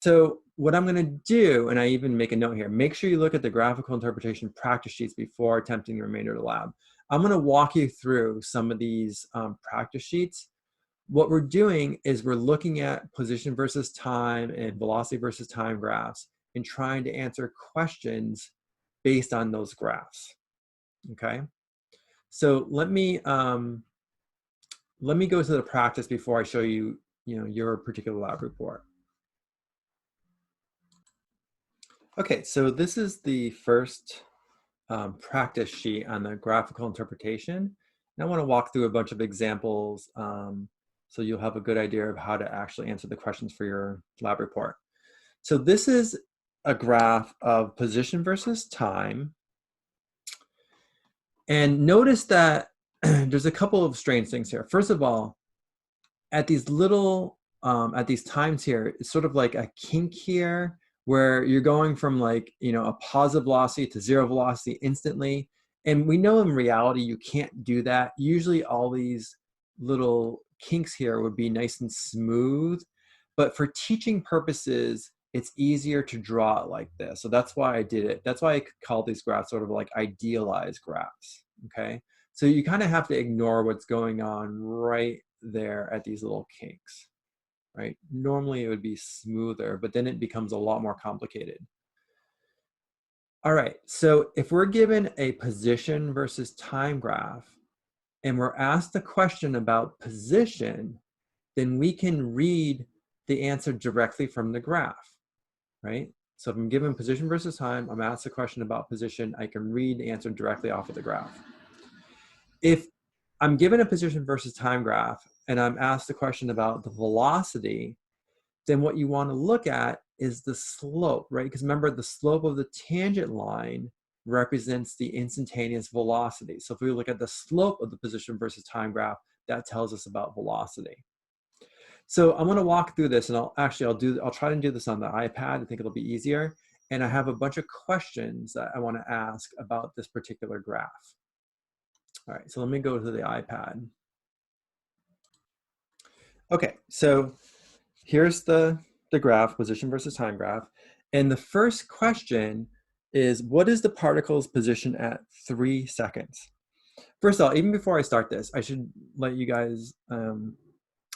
So what I'm going to do, and I even make a note here, make sure you look at the graphical interpretation practice sheets before attempting the remainder of the lab. I'm going to walk you through some of these practice sheets. What we're doing is we're looking at position versus time and velocity versus time graphs and trying to answer questions based on those graphs. Okay, so let me go to the practice before I show you, your particular lab report. Okay, so this is the first practice sheet on the graphical interpretation. And I want to walk through a bunch of examples so you'll have a good idea of how to actually answer the questions for your lab report. So this is a graph of position versus time. And notice that there's a couple of strange things here. First of all, at these times here, it's sort of like a kink here where you're going from like, a positive velocity to zero velocity instantly. And we know in reality, you can't do that. Usually all these little kinks here would be nice and smooth, but for teaching purposes, it's easier to draw it like this. So that's why I did it. That's why I call these graphs sort of like idealized graphs, okay? So you kind of have to ignore what's going on right there at these little kinks, right? Normally it would be smoother, but then it becomes a lot more complicated. All right, so if we're given a position versus time graph and we're asked a question about position, then we can read the answer directly from the graph, right? So if I'm given position versus time, I'm asked a question about position, I can read the answer directly off of the graph. If I'm given a position versus time graph and I'm asked a question about the velocity, then what you want to look at is the slope, right? Because remember, the slope of the tangent line represents the instantaneous velocity. So if we look at the slope of the position versus time graph, that tells us about velocity. So I'm going to walk through this, and I'll try to do this on the iPad. I think it'll be easier. And I have a bunch of questions that I want to ask about this particular graph. All right, so let me go to the iPad. Okay, so here's the graph, position versus time graph. And the first question is, what is the particle's position at 3 seconds? First of all, even before I start this, I should let you guys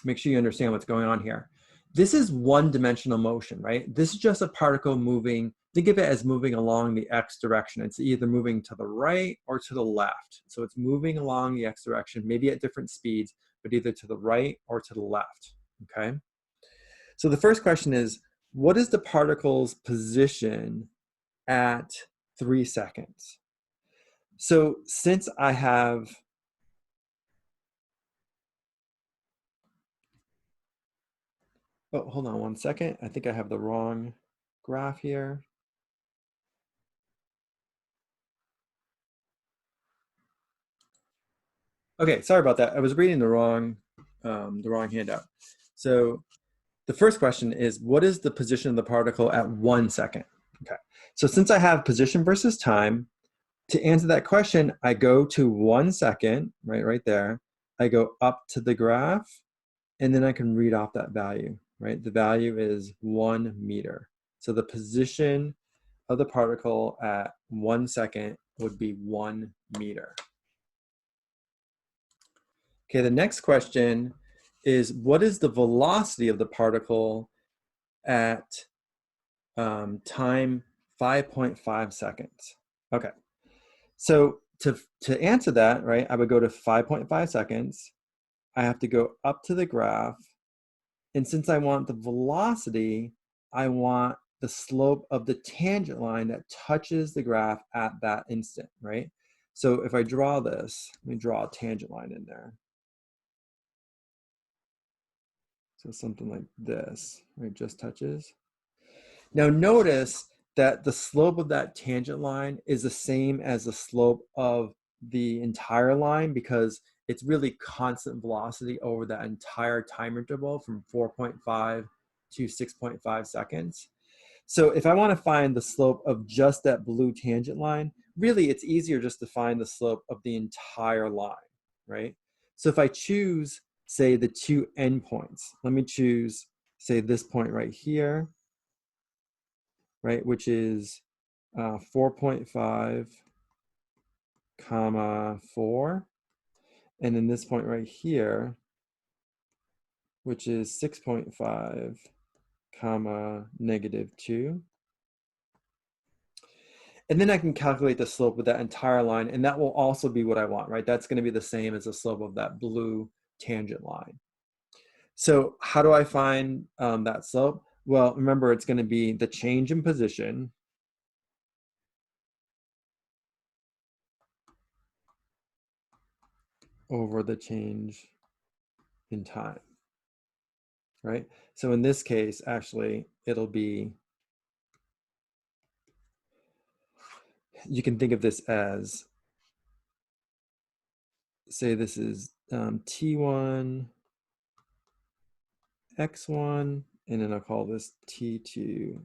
make sure you understand what's going on here. This is one-dimensional motion, right? This is just a particle moving. Think of it as moving along the x direction. It's either moving to the right or to the left. So it's moving along the x direction, maybe at different speeds, but either to the right or to the left, okay? So the first question is, what is the particle's position at 3 seconds? So since I have hold on one second. I think I have the wrong graph here. Okay, sorry about that. I was reading the wrong handout. So the first question is, what is the position of the particle at 1 second? Okay, so since I have position versus time, to answer that question, I go to 1 second, right there. I go up to the graph, and then I can read off that value, right? The value is 1 meter. So the position of the particle at 1 second would be 1 meter. Okay, the next question is, what is the velocity of the particle at time 5.5 seconds? Okay, so to answer that, right, I would go to 5.5 seconds. I have to go up to the graph. And since I want the velocity, I want the slope of the tangent line that touches the graph at that instant, right? So if I draw this, let me draw a tangent line in there. So something like this, right, just touches. Now notice that the slope of that tangent line is the same as the slope of the entire line because it's really constant velocity over that entire time interval from 4.5 to 6.5 seconds. So if I want to find the slope of just that blue tangent line, really it's easier just to find the slope of the entire line, right? So if I choose, say, the two endpoints, let me choose, say, this point right here, right, which is 4.5 comma 4, and then this point right here, which is 6.5 comma -2. And then I can calculate the slope of that entire line, and that will also be what I want, right? That's going to be the same as the slope of that blue tangent line. So how do I find that slope? Well, remember, it's going to be the change in position over the change in time, right? So in this case, actually, it'll be, you can think of this as, say this is T1, X1, and then I'll call this T2,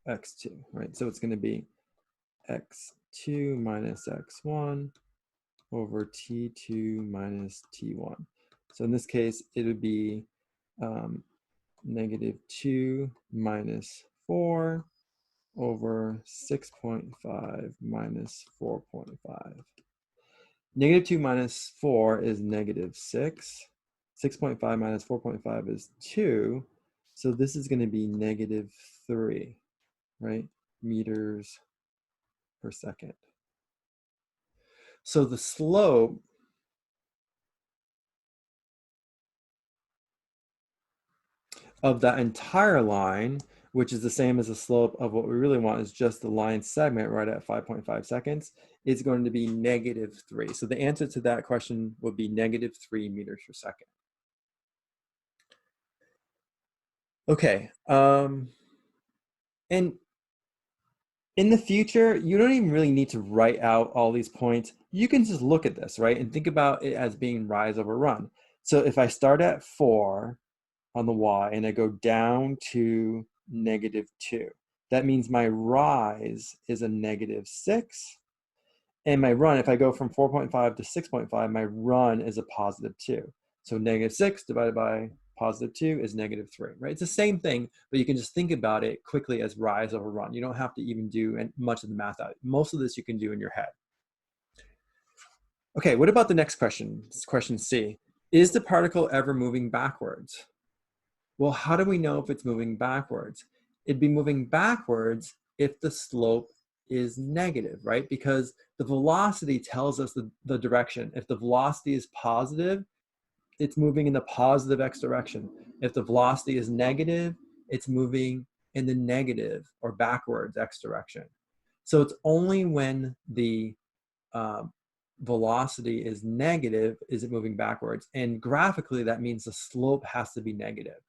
X2, right? So it's going to be X2 minus X1 over T2 minus T1. So in this case, it would be -2 minus 4 over 6.5 minus 4.5. -2 minus 4 is -6. 6.5 minus 4.5 is 2. So this is going to be -3, right? Meters per second. So the slope of that entire line, which is the same as the slope of what we really want is just the line segment right at 5.5 seconds, is going to be -3. So the answer to that question would be -3 meters per second. Okay. And in the future, you don't even really need to write out all these points. You can just look at this, right? And think about it as being rise over run. So if I start at 4 on the y and I go down to -2, that means my rise is a -6. And my run, if I go from 4.5 to 6.5, my run is a +2. So -6 divided by +2 is -3, right? It's the same thing, but you can just think about it quickly as rise over run. You don't have to even do much of the math out. Most of this you can do in your head. Okay, what about the next question? It's question C. Is the particle ever moving backwards? Well, how do we know if it's moving backwards? It'd be moving backwards if the slope is negative, right? Because the velocity tells us the direction. If the velocity is positive, it's moving in the positive x direction. If the velocity is negative, it's moving in the negative or backwards x direction. So it's only when the uh, velocity is negative is it moving backwards. And graphically, that means the slope has to be negative.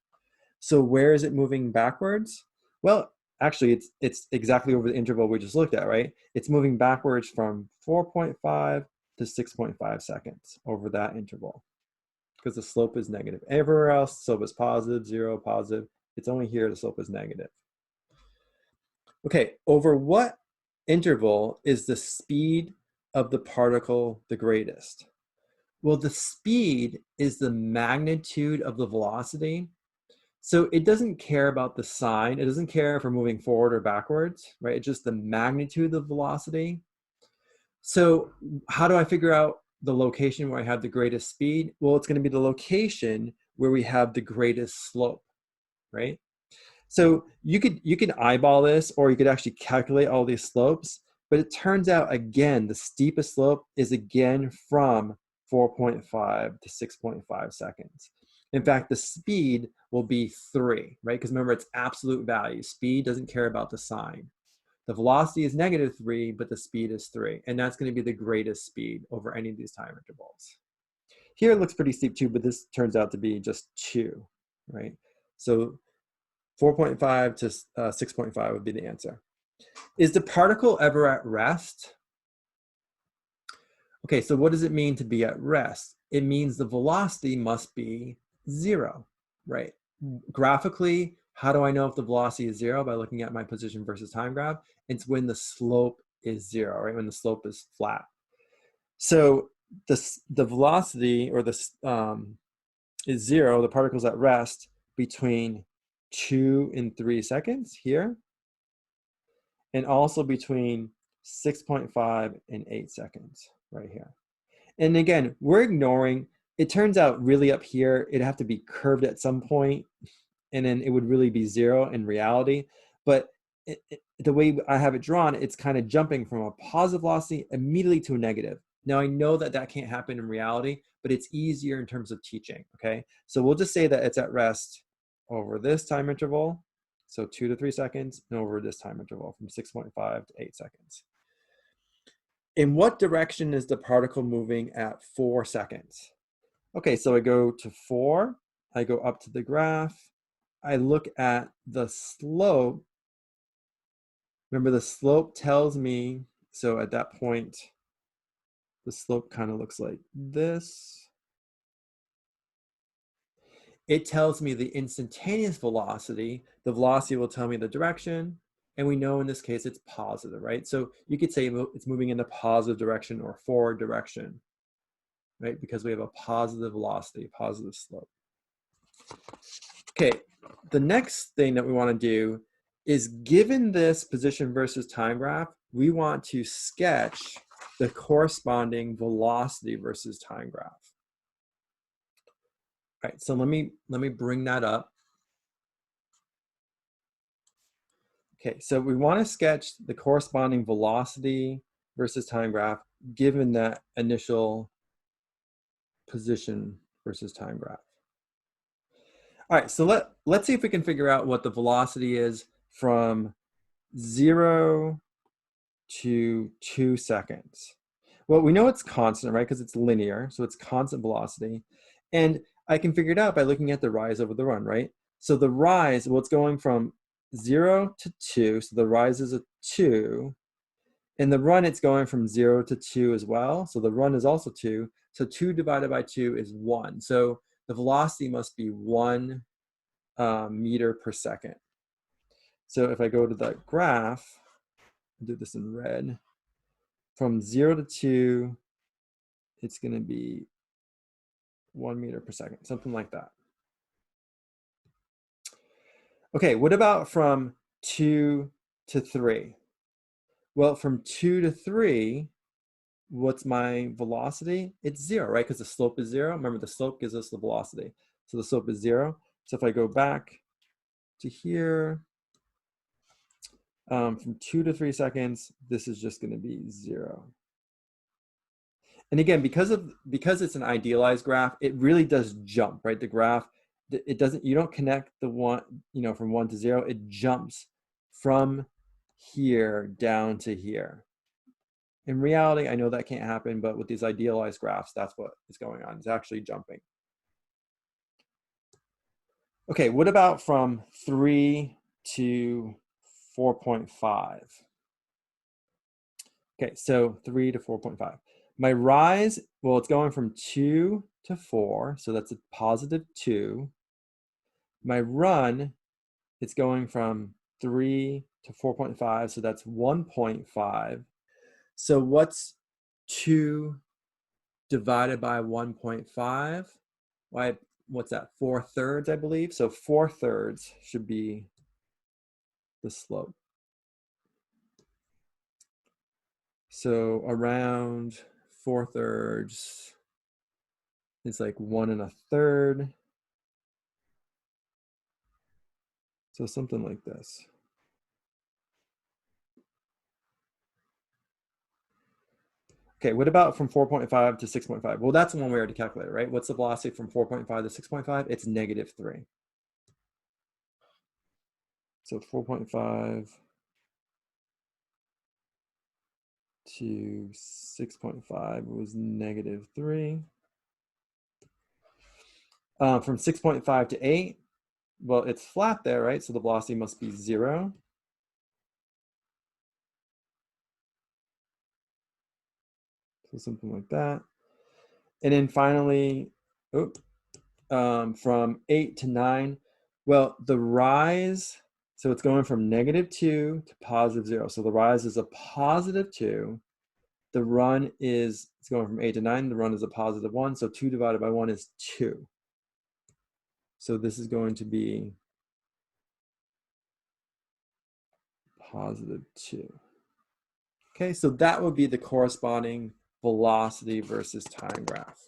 So where is it moving backwards? Well, actually, it's exactly over the interval we just looked at, right? It's moving backwards from 4.5 to 6.5 seconds over that interval because the slope is negative. Everywhere else, the slope is positive, 0, positive. It's only here the slope is negative. Okay, over what interval is the speed of the particle the greatest? Well, the speed is the magnitude of the velocity. So it doesn't care about the sign. It doesn't care if we're moving forward or backwards, right? It's just the magnitude of the velocity. So how do I figure out the location where I have the greatest speed? Well, it's going to be the location where we have the greatest slope, right? So you could eyeball this, or you could actually calculate all these slopes, but it turns out, again, the steepest slope is again from 4.5 to 6.5 seconds. In fact, the speed will be 3, right? Because remember, it's absolute value. Speed doesn't care about the sign. The velocity is -3, but the speed is 3. And that's going to be the greatest speed over any of these time intervals. Here it looks pretty steep too, but this turns out to be just 2, right? So 4.5 to 6.5 would be the answer. Is the particle ever at rest? Okay, so what does it mean to be at rest? It means the velocity must be 0, right? Graphically, how do I know if the velocity is 0? By looking at my position versus time graph. It's when the slope is 0, right? When the slope is flat. So the velocity, or this is 0, the particle's at rest between 2 and 3 seconds here. and also between 6.5 and 8 seconds right here. And again, we're ignoring, it turns out really up here, it'd have to be curved at some point, and then it would really be 0 in reality. But the way I have it drawn, it's kind of jumping from a positive velocity immediately to a negative. Now I know that that can't happen in reality, but it's easier in terms of teaching, okay? So we'll just say that it's at rest over this time interval, so 2 to 3 seconds, and over this time interval from 6.5 to 8 seconds. In what direction is the particle moving at 4 seconds? Okay, so I go to 4, I go up to the graph, I look at the slope. Remember, the slope tells me, so at that point, the slope kind of looks like this. It tells me the instantaneous velocity. The velocity will tell me the direction, and we know in this case it's positive, right? So you could say it's moving in the positive direction or forward direction, right? Because we have a positive velocity, positive slope. Okay, the next thing that we want to do is, given this position versus time graph, we want to sketch the corresponding velocity versus time graph. All right, so let me bring that up. Okay, so we want to sketch the corresponding velocity versus time graph given that initial position versus time graph. All right, so let's see if we can figure out what the velocity is from 0 to 2 seconds. Well, we know it's constant, right? Because it's linear, so it's constant velocity. And I can figure it out by looking at the rise over the run, right? So the rise, well, it's going from 0 to 2, so the rise is a 2. In the run, it's going from 0 to 2 as well, so the run is also 2. So 2 divided by 2 is 1. So the velocity must be 1 meter per second. So if I go to the graph, I'll do this in red, from 0 to 2, it's going to be 1 meter per second, something like that. Okay, what about from 2 to 3? Well, from 2 to 3, what's my velocity? It's 0, right? Because the slope is 0. Remember, the slope gives us the velocity. So the slope is 0. So if I go back to here, from 2 to 3 seconds, this is just going to be 0. And again, because it's an idealized graph, it really does jump, right? The graph, it doesn't, you don't connect the one, from 1 to 0. It jumps from here down to here. In reality, I know that can't happen, but with these idealized graphs, that's what is going on. It's actually jumping. Okay, what about from 3 to 4.5? Okay, so 3 to 4.5. My rise, well, it's going from 2 to 4, so that's a positive 2. My run, it's going from 3 to 4.5, so that's 1.5. So what's 2 divided by 1.5? Why, what's that, 4/3, I believe? So 4/3 should be the slope. So around 4/3 is like 1 1/3. So something like this. Okay, what about from 4.5 to 6.5? Well, that's the one we already calculated, right? What's the velocity from 4.5 to 6.5? It's -3. So 4.5 to 6.5 was -3. From 6.5 to 8, well, it's flat there, right? So the velocity must be 0. So something like that. And then finally, from 8 to 9, well, the rise, so it's going from -2 to +0. So the rise is a +2. The run is, it's going from 8 to 9. The run is a +1. So 2 divided by 1 is 2. So this is going to be positive 2. Okay, so that would be the corresponding velocity versus time graph.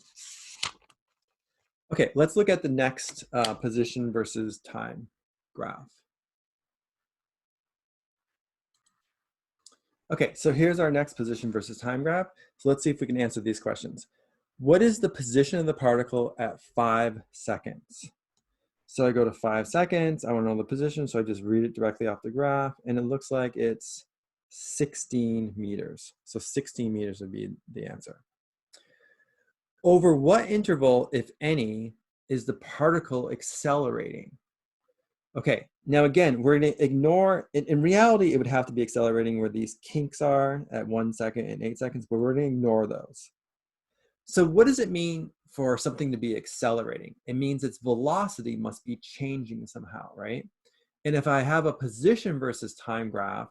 Okay, let's look at the next position versus time graph. Okay, so here's our next position versus time graph. So let's see if we can answer these questions. What is the position of the particle at 5 seconds? So I go to 5 seconds, I want to know the position, so I just read it directly off the graph, and it looks like it's 16 meters. So 16 meters would be the answer. Over what interval, if any, is the particle accelerating? Okay, now again, we're going to ignore, in reality, it would have to be accelerating where these kinks are at 1 second and 8 seconds, but we're going to ignore those. So what does it mean for something to be accelerating? It means its velocity must be changing somehow, right? And if I have a position versus time graph,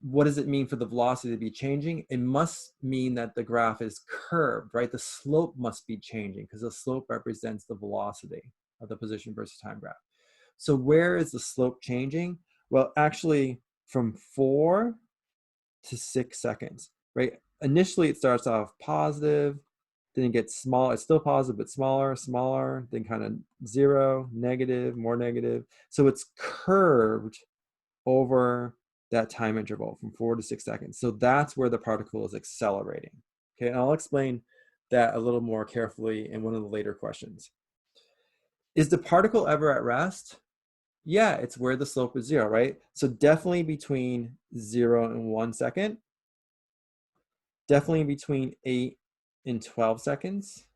what does it mean for the velocity to be changing? It must mean that the graph is curved, right? The slope must be changing because the slope represents the velocity of the position versus time graph. So where is the slope changing? Well, actually from 4 to 6 seconds, right? Initially, it starts off positive, then it gets small. It's still positive, but smaller, smaller, then kind of 0, negative, more negative. So it's curved over that time interval from 4 to 6 seconds. So that's where the particle is accelerating. Okay, and I'll explain that a little more carefully in one of the later questions. Is the particle ever at rest? Yeah, it's where the slope is 0, right? So definitely between 0 and 1 second. Definitely between 8 and 12 seconds,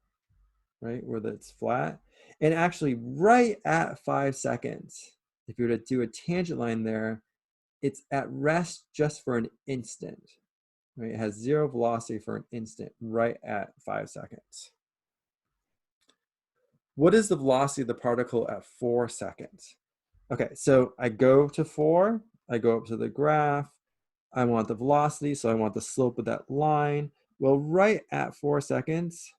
right? Where it's flat. And actually right at 5 seconds, if you were to do a tangent line there, it's at rest just for an instant, right? It has 0 velocity for an instant right at 5 seconds. What is the velocity of the particle at 4 seconds? Okay, so I go to 4, I go up to the graph, I want the velocity, so I want the slope of that line. Well, right at 4 seconds,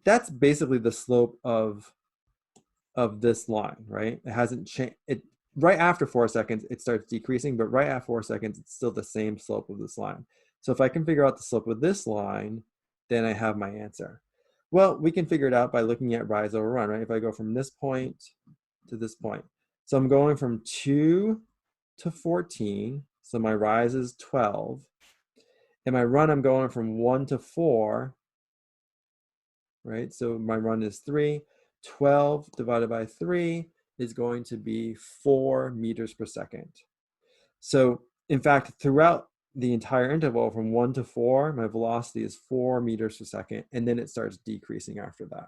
that's basically the slope of this line, right? It hasn't changed. Right after 4 seconds, it starts decreasing, but right at 4 seconds, it's still the same slope of this line. So if I can figure out the slope of this line, then I have my answer. Well, we can figure it out by looking at rise over run, right? If I go from this point to this point. So I'm going from 2 to 14. So my rise is 12. And my run, I'm going from 1 to 4, right? So my run is 3. 12 divided by 3 is going to be 4 meters per second. So in fact, throughout the entire interval from 1 to 4, my velocity is 4 meters per second, and then it starts decreasing after that.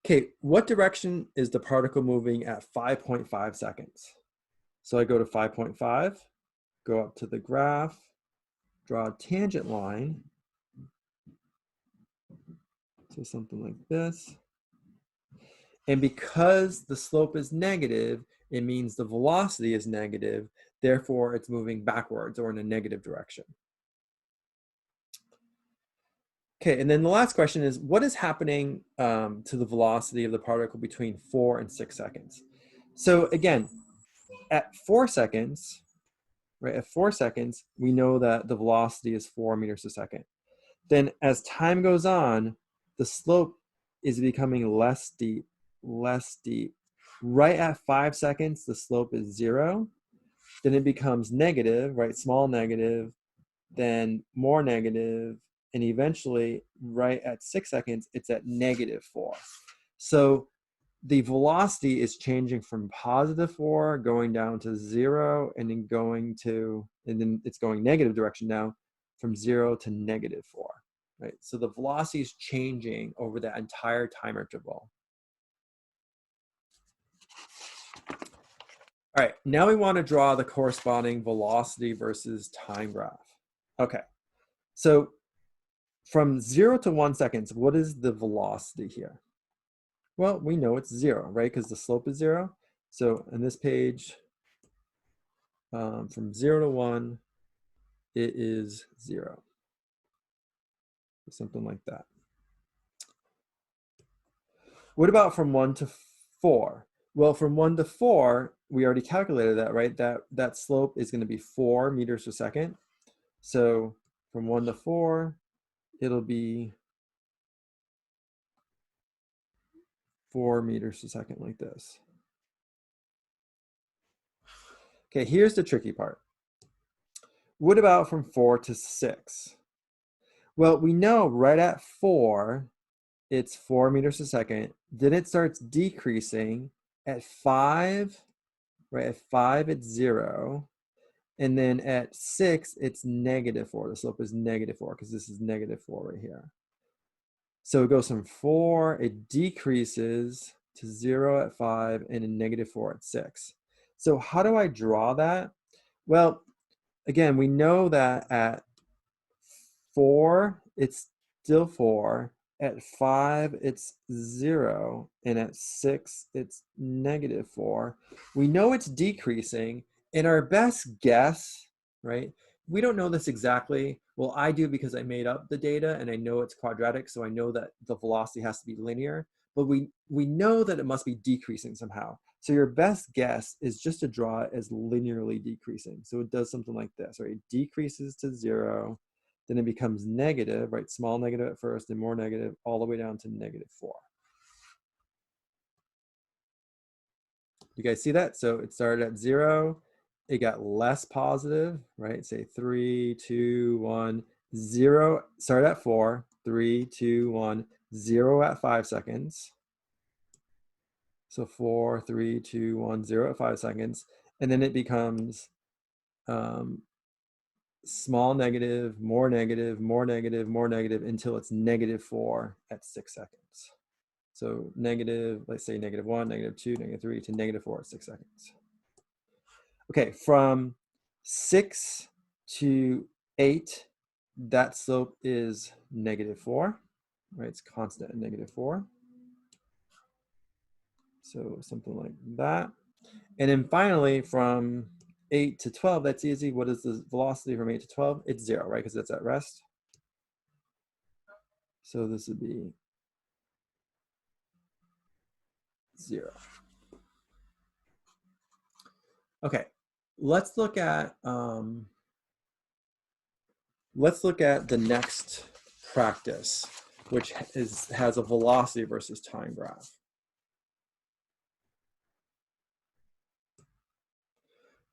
Okay, what direction is the particle moving at 5.5 seconds? So I go to 5.5, go up to the graph, draw a tangent line. So something like this. And because the slope is negative, it means the velocity is negative. Therefore, it's moving backwards or in a negative direction. Okay, and then the last question is, what is happening to the velocity of the particle between 4 and 6 seconds? So again, at 4 seconds, right, at 4 seconds, we know that the velocity is 4 meters a second. Then as time goes on, the slope is becoming less steep, less steep. Right at 5 seconds, the slope is 0. Then it becomes negative, right? Small negative, then more negative, and eventually, right at 6 seconds, it's at -4. So the velocity is changing from +4, going down to 0, and then it's going negative direction now from 0 to -4. Right? So the velocity is changing over that entire time interval. All right, now we want to draw the corresponding velocity versus time graph. Okay, so from 0 to 1 seconds, what is the velocity here? Well, we know it's 0, right? Because the slope is 0. So in this page, from 0 to 1, it is 0. Something like that. What about from 1 to 4? Well, from 1 to 4, we already calculated that, right? That slope is going to be 4 meters per second. So from 1 to 4, it'll be 4 meters per second like this. Okay, here's the tricky part. What about from 4 to 6? Well, we know right at 4, it's 4 meters per second. Then it starts decreasing at 5, right? At 5, it's 0. And then at 6, it's -4. The slope is -4 because this is -4 right here. So it goes from 4, it decreases to 0 at 5, and then -4 at 6. So how do I draw that? Well, again, we know that at 4, it's still 4. At 5, it's 0. And at 6, it's -4. We know it's decreasing. And our best guess, right? We don't know this exactly. Well, I do because I made up the data and I know it's quadratic. So I know that the velocity has to be linear. But we know that it must be decreasing somehow. So your best guess is just to draw it as linearly decreasing. So it does something like this, right? It decreases to 0. Then it becomes negative, right? Small negative at first, and more negative, all the way down to -4. You guys see that? So it started at 0, it got less positive, right? Say 3, 2, 1, 0. Started at 4, 3, 2, 1, 0 at 5 seconds. So 4, 3, 2, 1, 0 at 5 seconds. And then it becomes small negative, more negative, more negative, more negative, until it's -4 at 6 seconds. So negative, let's say -1, -2, -3 to -4 at 6 seconds. Okay, from 6 to 8, that slope is -4, right? It's constant at -4. So something like that. And then finally, from 8 to 12, that's easy. What is the velocity from 8 to 12? It's 0, right? Because that's at rest. So this would be 0. Okay, let's look at the next practice, which has a velocity versus time graph.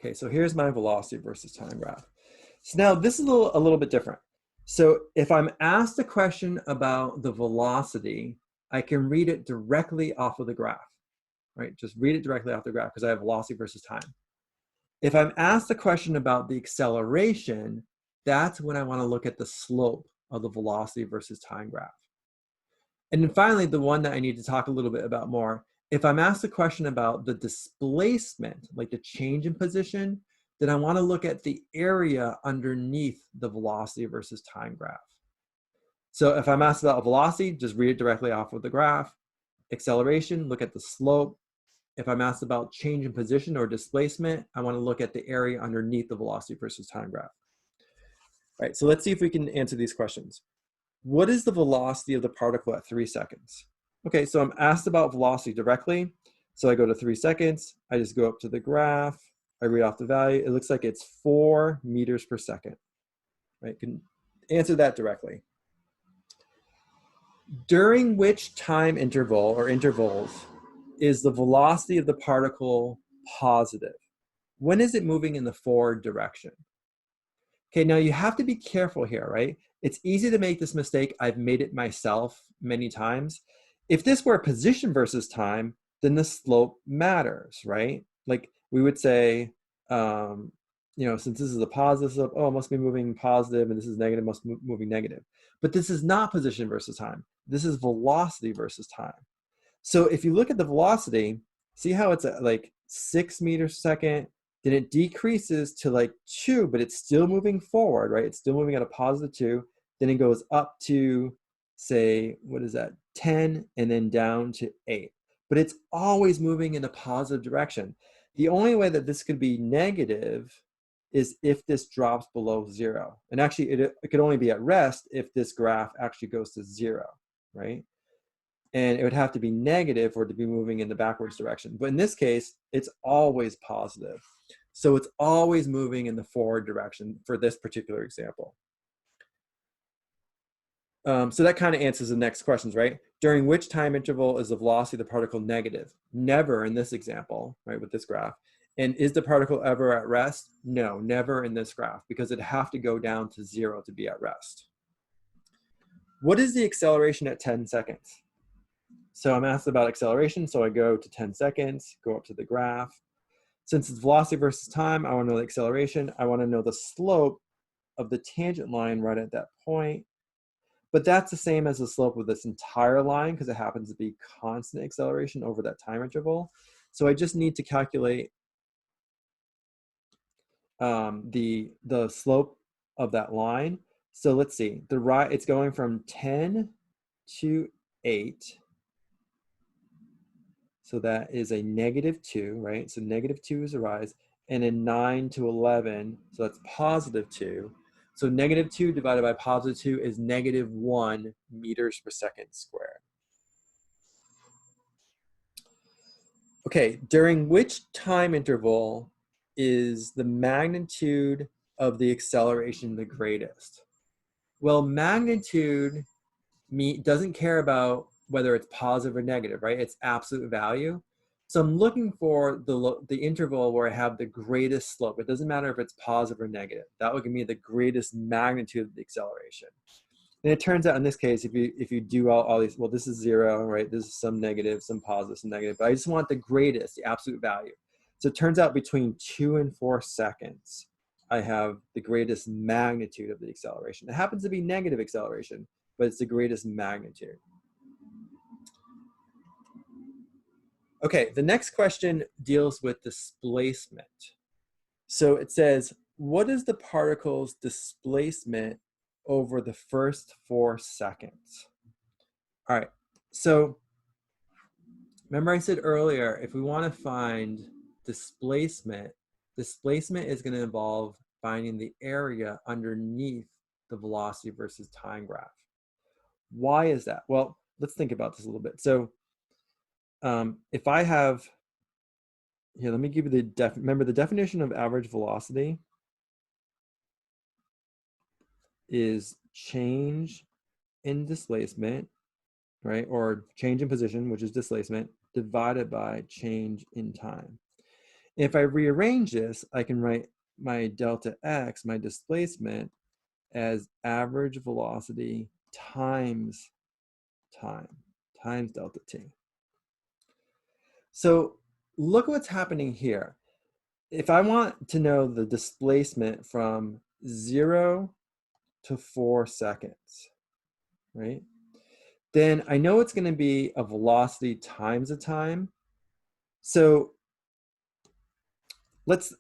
Okay, so here's my velocity versus time graph. So now this is a little bit different. So if I'm asked a question about the velocity, I can read it directly off of the graph, right? Just read it directly off the graph because I have velocity versus time. If I'm asked a question about the acceleration, that's when I want to look at the slope of the velocity versus time graph. And then finally, the one that I need to talk a little bit about more, if I'm asked a question about the displacement, like the change in position, then I want to look at the area underneath the velocity versus time graph. So if I'm asked about velocity, just read it directly off of the graph. Acceleration, look at the slope. If I'm asked about change in position or displacement, I want to look at the area underneath the velocity versus time graph. All right, so let's see if we can answer these questions. What is the velocity of the particle at 3 seconds? Okay, so I'm asked about velocity directly. So I go to 3 seconds. I just go up to the graph. I read off the value. It looks like it's 4 meters per second. Right? Can answer that directly. During which time interval or intervals is the velocity of the particle positive? When is it moving in the forward direction? Okay, now you have to be careful here, right? It's easy to make this mistake. I've made it myself many times. If this were position versus time, then the slope matters, right? Like we would say, since this is a positive slope, oh, it must be moving positive, and this is negative, must be moving negative. But this is not position versus time. This is velocity versus time. So if you look at the velocity, see how it's at like 6 meters per second, then it decreases to like 2, but it's still moving forward, right? It's still moving at a positive 2. Then it goes up to, say, what is that, 10, and then down to 8. But it's always moving in a positive direction. The only way that this could be negative is if this drops below 0. And actually, it could only be at rest if this graph actually goes to 0, right? and it would have to be negative for it to be moving in the backwards direction. But in this case, it's always positive. So it's always moving in the forward direction for this particular example. So that kind of answers the next questions, right? During which time interval is the velocity of the particle negative? Never in this example, right, with this graph. And is the particle ever at rest? No, never in this graph, because it'd have to go down to 0 to be at rest. What is the acceleration at 10 seconds? So I'm asked about acceleration, so I go to 10 seconds, go up to the graph. Since it's velocity versus time, I want to know the acceleration. I want to know the slope of the tangent line right at that point. But that's the same as the slope of this entire line because it happens to be constant acceleration over that time interval. So I just need to calculate the slope of that line. So let's see, it's going from 10 to 8. So that is a -2, right? So -2 is a rise. And then 9 to 11, so that's +2. So -2 divided by +2 is -1 meters per second squared. Okay, during which time interval is the magnitude of the acceleration the greatest? Well, magnitude doesn't care about whether it's positive or negative, right? It's absolute value. So I'm looking for the interval where I have the greatest slope. It doesn't matter if it's positive or negative. That will give me the greatest magnitude of the acceleration. And it turns out in this case, if you do all these, well, this is 0, right? This is some negative, some positive, some negative. But I just want the greatest, the absolute value. So it turns out between 2 and 4 seconds, I have the greatest magnitude of the acceleration. It happens to be negative acceleration, but it's the greatest magnitude. Okay, the next question deals with displacement. So it says, what is the particle's displacement over the first 4 seconds? All right, so remember I said earlier, if we want to find displacement is going to involve finding the area underneath the velocity versus time graph. Why is that? Well, let's think about this a little bit. So if I have, here, let me give you remember the definition of average velocity is change in displacement, right? Or change in position, which is displacement, divided by change in time. If I rearrange this, I can write my delta x, my displacement, as average velocity times time, times delta t. So look what's happening here. If I want to know the displacement from 0 to 4 seconds, right? Then I know it's going to be a velocity times a time. So let's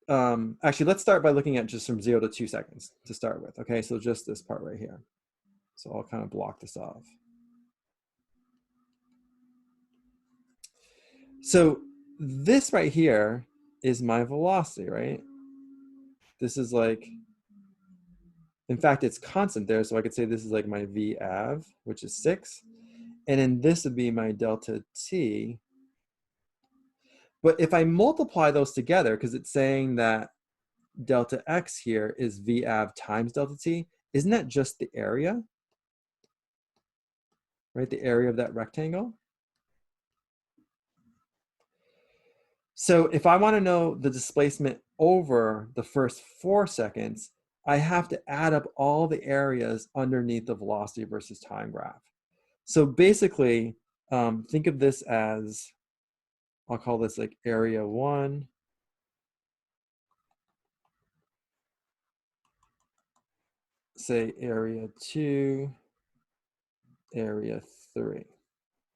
let's start by looking at just from 0 to 2 seconds to start with. Okay, so just this part right here. So I'll kind of block this off. So this right here is my velocity, right? This is like, in fact, it's constant there. So I could say this is like my v_av, which is 6. And then this would be my delta t. But if I multiply those together, because it's saying that delta x here is v_av times delta t, isn't that just the area? Right, the area of that rectangle? So if I want to know the displacement over the first 4 seconds, I have to add up all the areas underneath the velocity versus time graph. So basically, think of this as, I'll call this like area 1, say area 2, area 3.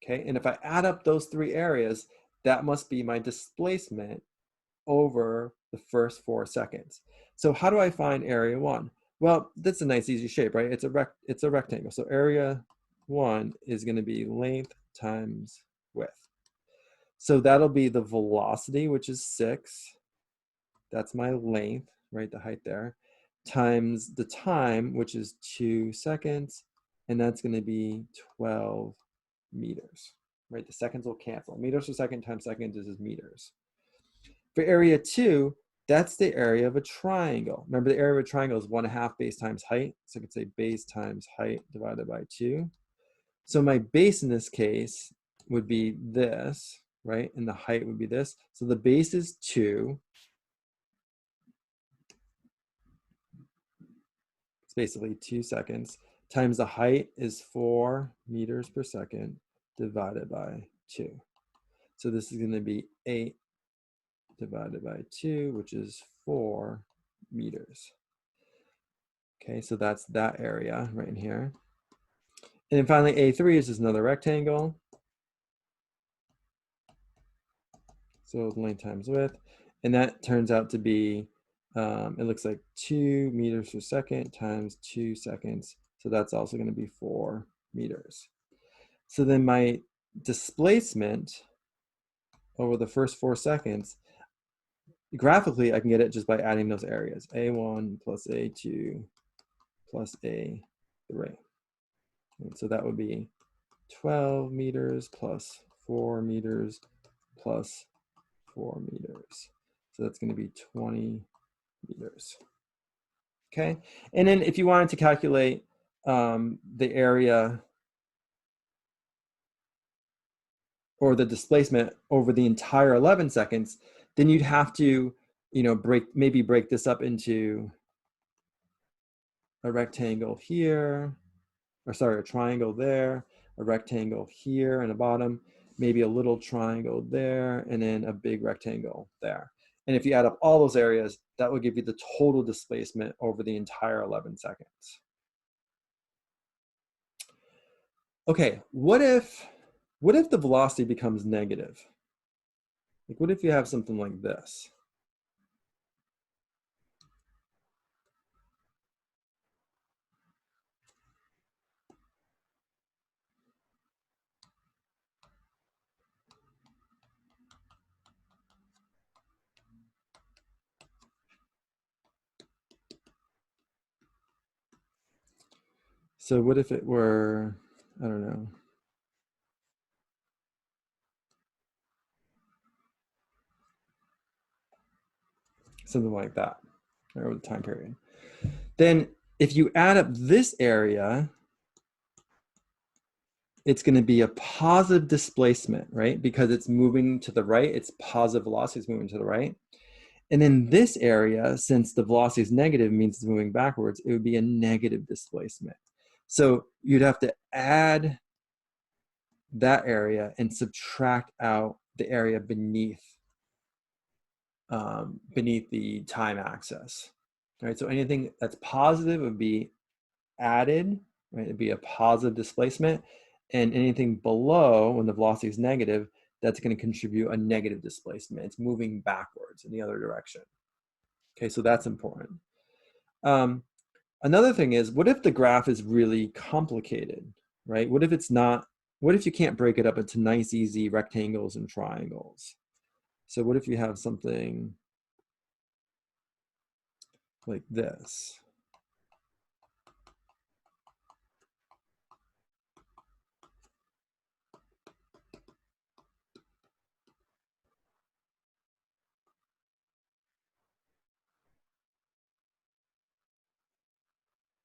Okay, and if I add up those 3 areas, that must be my displacement over the first 4 seconds. So how do I find area 1? Well, that's a nice easy shape, right? It's a rectangle. So area 1 is going to be length times width. So that'll be the velocity, which is 6. That's my length, right? The height there, times the time, which is 2 seconds, and that's going to be 12 meters, right? The seconds will cancel. Meters per second times seconds is meters. For area 2, that's the area of a triangle. Remember, the area of a triangle is 1/2 base times height. So I could say base times height divided by 2. So my base in this case would be this, right? And the height would be this. So the base is 2. It's basically 2 seconds times the height is 4 meters per second divided by 2. So this is going to be 8 divided by 2, which is 4 meters. Okay, so that's that area right in here. And then finally, A3 is just another rectangle. So length times width. And that turns out to be, it looks like 2 meters per second times 2 seconds. So that's also going to be 4 meters. So then my displacement over the first 4 seconds, graphically, I can get it just by adding those areas. A1 plus A2 plus A3. And so that would be 12 meters plus 4 meters plus 4 meters. So that's going to be 20 meters. Okay. And then if you wanted to calculate the area or the displacement over the entire 11 seconds, then you'd have to, maybe break this up into a rectangle here, or sorry, a triangle there, a rectangle here in the bottom, maybe a little triangle there, and then a big rectangle there. And if you add up all those areas, that will give you the total displacement over the entire 11 seconds. Okay, what if the velocity becomes negative? Like, what if you have something like this? So what if it were, I don't know, something like that, over the time period. Then if you add up this area, it's going to be a positive displacement, right? Because it's moving to the right, it's positive velocity is moving to the right. And then this area, since the velocity is negative, means it's moving backwards, it would be a negative displacement. So you'd have to add that area and subtract out the area beneath the time axis. All right, so anything that's positive would be added, right? It'd be a positive displacement. And anything below, when the velocity is negative, that's going to contribute a negative displacement. It's moving backwards in the other direction. Okay, so that's important. Another thing is, what if the graph is really complicated, right? What if you can't break it up into nice, easy rectangles and triangles? So what if you have something like this?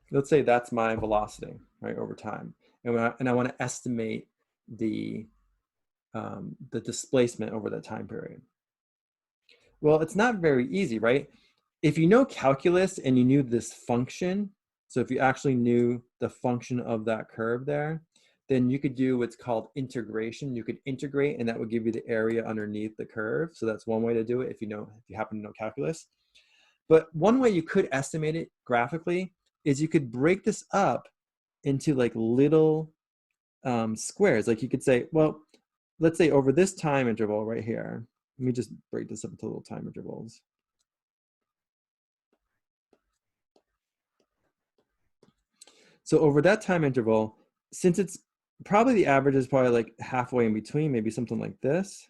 Let's say that's my velocity, right, over time. And I want to estimate the displacement over that time period. Well, it's not very easy, right? If you know calculus and you knew this function, so if you actually knew the function of that curve there, then you could do what's called integration. You could integrate, and that would give you the area underneath the curve. So that's one way to do it if you happen to know calculus. But one way you could estimate it graphically is you could break this up into like little squares. Like you could say, well, let's say over this time interval right here, let me just break this up into little time intervals. So over that time interval, since it's probably the average is probably like halfway in between, maybe something like this.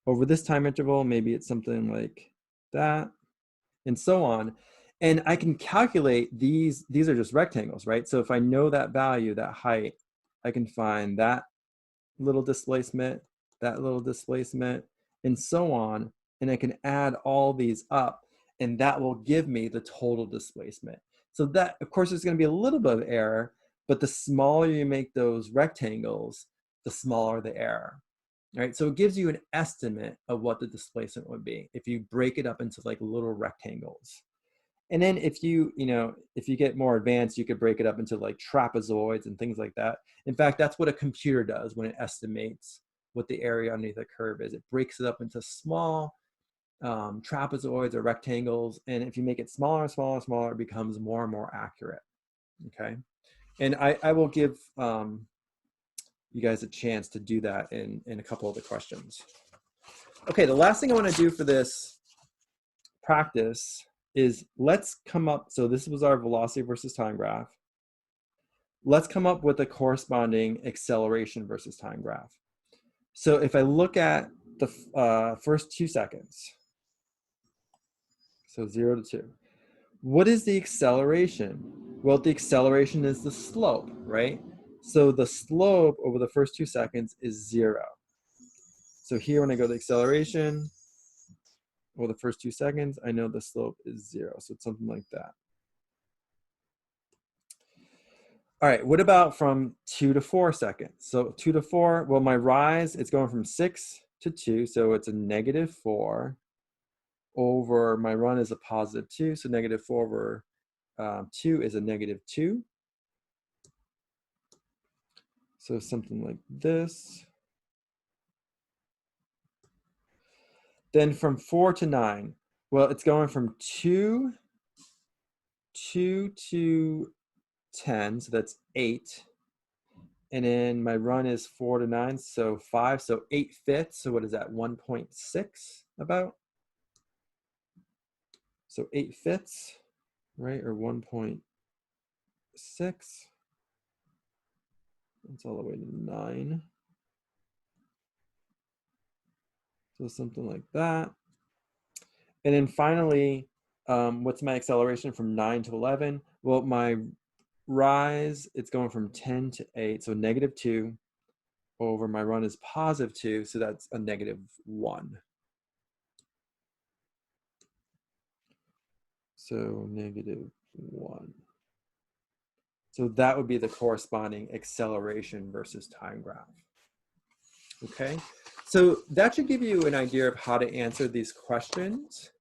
Over this time interval, maybe it's something like that, and so on. And I can calculate these are just rectangles, right? So if I know that value, that height, I can find that little displacement, that little displacement, and so on. And I can add all these up, and that will give me the total displacement. So that, of course, there's going to be a little bit of error, but the smaller you make those rectangles, the smaller the error. Right? So it gives you an estimate of what the displacement would be if you break it up into like little rectangles. And then if if you get more advanced, you could break it up into like trapezoids and things like that. In fact, that's what a computer does when it estimates what the area underneath the curve is. It breaks it up into small trapezoids or rectangles. And if you make it smaller and smaller and smaller, it becomes more and more accurate. Okay. And I will give you guys a chance to do that in a couple of the questions. Okay, the last thing I want to do for this practice is let's come up, so this was our velocity versus time graph. Let's come up with a corresponding acceleration versus time graph. So if I look at the first 2 seconds, so 0 to 2, what is the acceleration? Well, the acceleration is the slope, right? So the slope over the first 2 seconds is 0. So here when I go to acceleration, well, the first 2 seconds, I know the slope is 0. So it's something like that. All right, what about from 2 to 4 seconds? So 2 to 4, well, my rise, it's going from 6 to 2, so it's a -4 over, my run is a +2, so -4 over 2 is a -2. So something like this. Then from 4 to 9, well, it's going from 2 to 10, so that's 8. And then my run is 4 to 9, so 5, so 8/5. So what is that, 1.6 about? So 8/5, right, or 1.6. That's all the way to 9. So something like that. And then finally, what's my acceleration from 9 to 11? Well, my rise, it's going from 10 to 8, so -2 over my run is +2, so that's a -1. So -1. So that would be the corresponding acceleration versus time graph. Okay, so that should give you an idea of how to answer these questions.